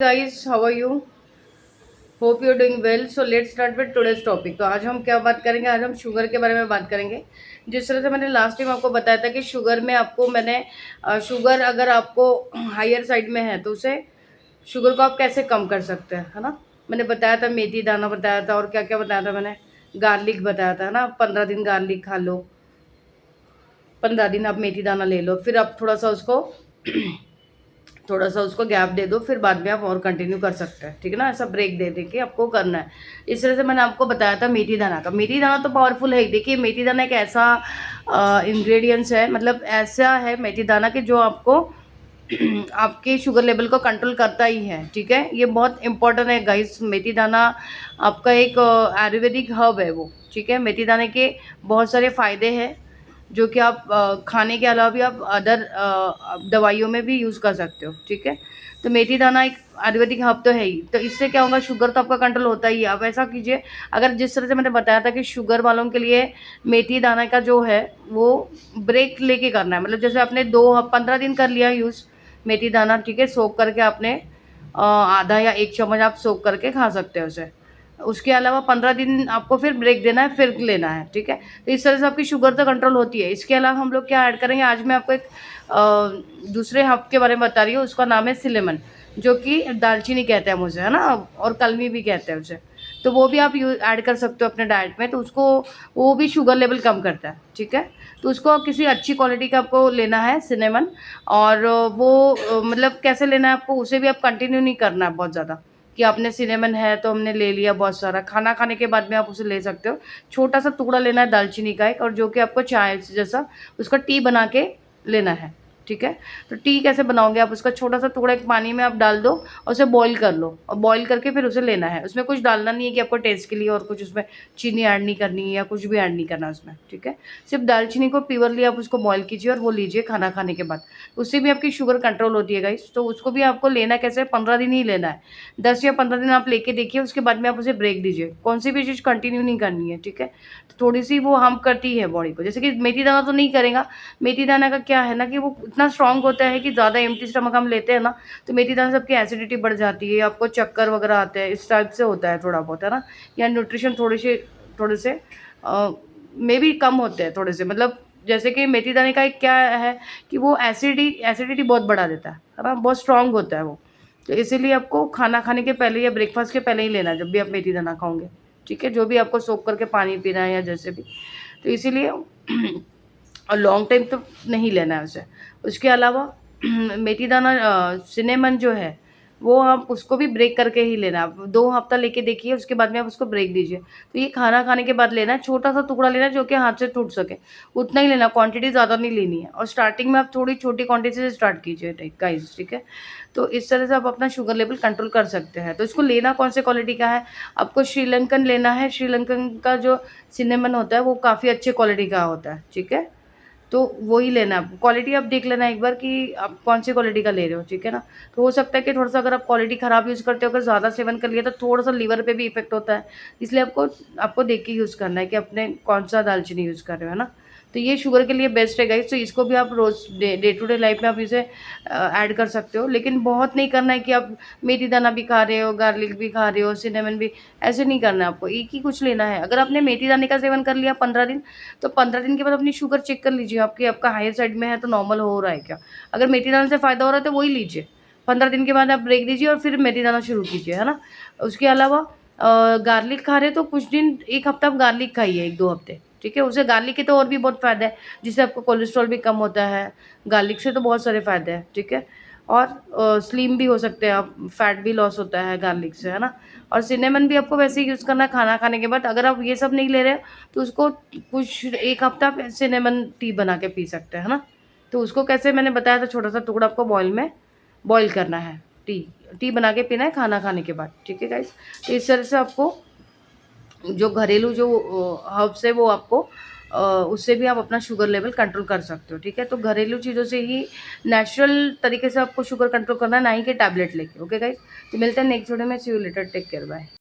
Guys, how are you? Hope you're doing well. So let's start with today's topic. तो आज हम क्या बात करेंगे? आज हम शुगर के बारे में बात करेंगे। जिस तरह से मैंने लास्ट टाइम आपको बताया था कि शुगर में आपको शुगर अगर आपको हायर साइड में है तो उसे शुगर को आप कैसे कम कर सकते हैं, है ना। मैंने बताया था, मेथी दाना बताया था, और क्या क्या बताया था मैंने, गार्लिक बताया था ना। 15 दिन गार्लिक खा लो, 15 दिन आप मेथी दाना ले लो, फिर आप थोड़ा सा उसको गैप दे दो, फिर बाद में आप और कंटिन्यू कर सकते हैं, ठीक है ना। ऐसा ब्रेक दे दे के आपको करना है। इस तरह से मैंने आपको बताया था मेथी दाना का। मेथी दाना तो पावरफुल है ही। देखिए, मेथी दाना एक ऐसा इंग्रेडिएंट्स है, मतलब ऐसा है मेथी दाना कि जो आपको आपके शुगर लेवल को कंट्रोल करता ही है, ठीक है। ये बहुत इंपॉर्टेंट है गाइस। मेथी दाना आपका एक आयुर्वेदिक हर्ब है वो, ठीक है। मेथी दाने के बहुत सारे फ़ायदे हैं जो कि आप खाने के अलावा भी आप अदर दवाइयों में भी यूज़ कर सकते हो, ठीक है। तो मेथी दाना एक आयुर्वेदिक हर्ब तो है ही। तो इससे क्या होगा, शुगर तो आपका कंट्रोल होता ही है। आप ऐसा कीजिए, अगर जिस तरह से मैंने बताया था कि शुगर वालों के लिए मेथी दाना का जो है वो ब्रेक लेके करना है। मतलब जैसे आपने 15 दिन कर लिया यूज़ मेथी दाना, ठीक है। सोख करके आपने आधा या 1 चम्मच आप सोख करके खा सकते हो उसे। उसके अलावा 15 दिन आपको फिर ब्रेक देना है, फिर लेना है, ठीक है। तो इस तरह से आपकी शुगर तो कंट्रोल होती है। इसके अलावा हम लोग क्या ऐड करेंगे, आज मैं आपको एक दूसरे हब के बारे में बता रही हूँ। उसका नाम है सिनेमन, जो कि दालचीनी कहते हैं मुझे, है ना, और कलमी भी कहते हैं उसे। तो वो भी आप ऐड कर सकते हो अपने डाइट में। तो उसको वो भी शुगर लेवल कम करता है, ठीक है। तो उसको किसी अच्छी क्वालिटी का आपको लेना है सिनेमन। और वो मतलब कैसे लेना है आपको, उसे भी आप कंटिन्यू नहीं करना है बहुत ज़्यादा कि आपने सिनेमन है तो हमने ले लिया बहुत सारा। खाना खाने के बाद में आप उसे ले सकते हो। छोटा सा टुकड़ा लेना है दालचीनी का एक, और जो कि आपको चाय जैसा उसका टी बना के लेना है, ठीक है। तो टी कैसे बनाओगे आप, उसका छोटा सा टुकड़ा एक पानी में आप डाल दो और उसे बॉईल कर लो, और बॉईल करके फिर उसे लेना है। उसमें कुछ डालना नहीं है कि आपको टेस्ट के लिए और कुछ उसमें चीनी ऐड नहीं करनी है या कुछ भी ऐड नहीं करना उसमें, ठीक है। सिर्फ दालचीनी को प्योरली आप उसको बॉईल कीजिए और वो लीजिए खाना खाने के बाद। उससे भी आपकी शुगर कंट्रोल होती है गाइस। तो उसको भी आपको लेना कैसे, 15 दिन ही लेना है। 10 या 15 दिन आप लेके देखिए, उसके बाद में आप उसे ब्रेक दीजिए। कौन सी भी चीज़ कंटिन्यू नहीं करनी है, ठीक है। तो थोड़ी सी वो हार्म करती है बॉडी को। जैसे कि मेथी दाना तो नहीं करेगा। मेथी दाना का क्या है ना कि वो इतना स्ट्रांग होता है कि ज़्यादा एम्प्टी स्टमक हम लेते हैं ना, तो मेथी दाना से आपकी एसिडिटी बढ़ जाती है, आपको चक्कर वगैरह आते हैं, इस टाइप से होता है थोड़ा बहुत, है ना। या न्यूट्रिशन थोड़े से मे भी कम होते हैं थोड़े से। मतलब जैसे कि मेथी दाने का एक क्या है कि वो एसिडिटी बहुत बढ़ा देता है ना, बहुत स्ट्रांग होता है वो। तो इसीलिए आपको खाना खाने के पहले या ब्रेकफास्ट के पहले ही लेना है, जब भी आप मेथी दाना खाओगे, ठीक है। जो भी आपको सोख करके पानी पीना है या जैसे भी, तो इसीलिए और लॉन्ग टाइम तो नहीं लेना है उसे। उसके अलावा मेथी दाना सिनेमन जो है वो आप उसको भी ब्रेक करके ही लेना है। आप 2 हफ्ता लेके देखिए, उसके बाद में आप उसको ब्रेक दीजिए। तो ये खाना खाने के बाद लेना है, छोटा-सा टुकड़ा लेना है जो कि हाथ से टूट सके, उतना ही लेना, क्वांटिटी ज़्यादा नहीं लेनी है। और स्टार्टिंग में आप थोड़ी छोटी क्वांटिटी से स्टार्ट कीजिए गाइस, ठीक है। तो इस तरह से आप अपना शुगर लेवल कंट्रोल कर सकते हैं। तो इसको लेना कौन से क्वालिटी का है, आपको श्रीलंकन लेना है। श्रीलंकन का जो सिनेमन होता है वो काफ़ी अच्छे क्वालिटी का होता है, ठीक है। तो वो ही लेना है। क्वालिटी आप देख लेना एक बार कि आप कौन-सी क्वालिटी का ले रहे हो, ठीक है ना। तो हो सकता है कि थोड़ा-सा अगर आप क्वालिटी ख़राब यूज़ करते हो, अगर ज़्यादा सेवन कर लिया तो थोड़ा-सा लीवर पे भी इफ़ेक्ट होता है। इसलिए आपको आपको देख के यूज़ करना है कि आपने कौन-सा दालचीनी यूज़ कर रहे हो, है ना। तो ये शुगर के लिए बेस्ट है गाइस। तो इसको भी आप रोज़ डे टू डे लाइफ़ में आप इसे ऐड कर सकते हो। लेकिन बहुत नहीं करना है कि आप मेथी दाना भी खा रहे हो, गार्लिक भी खा रहे हो, सिनेमन भी, ऐसे नहीं करना है आपको। एक ही कुछ लेना है। अगर आपने मेथी दाने का सेवन कर लिया 15 दिन, तो 15 दिन के बाद अपनी शुगर चेक कर लीजिए, आपकी आपका हायर साइड में है तो नॉर्मल हो रहा है क्या। अगर मेथी दाना से फ़ायदा हो रहा है तो वही लीजिए। 15 दिन के बाद आप ब्रेक दीजिए और फिर मेथी दाना शुरू कीजिए, है ना। उसके अलावा गार्लिक खा रहे हैं तो कुछ दिन, 1 हफ्ता आप गार्लिक खाइए, 1-2 हफ्ते, ठीक है। उससे गार्लिक के तो और भी बहुत फ़ायदा है, जिससे आपको कोलेस्ट्रॉल भी कम होता है। गार्लिक से तो बहुत सारे फ़ायदे हैं, ठीक है। और स्लिम भी हो सकते हैं आप, फैट भी लॉस होता है गार्लिक से, है ना। और सिनेमन भी आपको वैसे ही यूज़ करना है खाना खाने के बाद। अगर आप ये सब नहीं ले रहे तो उसको कुछ 1 हफ्ता आप सिनेमन टी बना के पी सकते हैं, है ना। तो उसको कैसे मैंने बताया था, छोटा-सा टुकड़ा आपको बॉयल करना है, टी टी बना के पीना है खाना खाने के बाद, ठीक है गाइस। तो इस तरह से आपको जो घरेलू जो हर्ब्स है वो आपको उससे भी आप अपना शुगर लेवल कंट्रोल कर सकते हो, ठीक है। तो घरेलू चीज़ों से ही नेचुरल तरीके से आपको शुगर कंट्रोल करना है, ना ही कि टैबलेट लेके, ओके गाइस। तो मिलते हैं नेक्स्ट वीडियो में। See you later, take care, bye.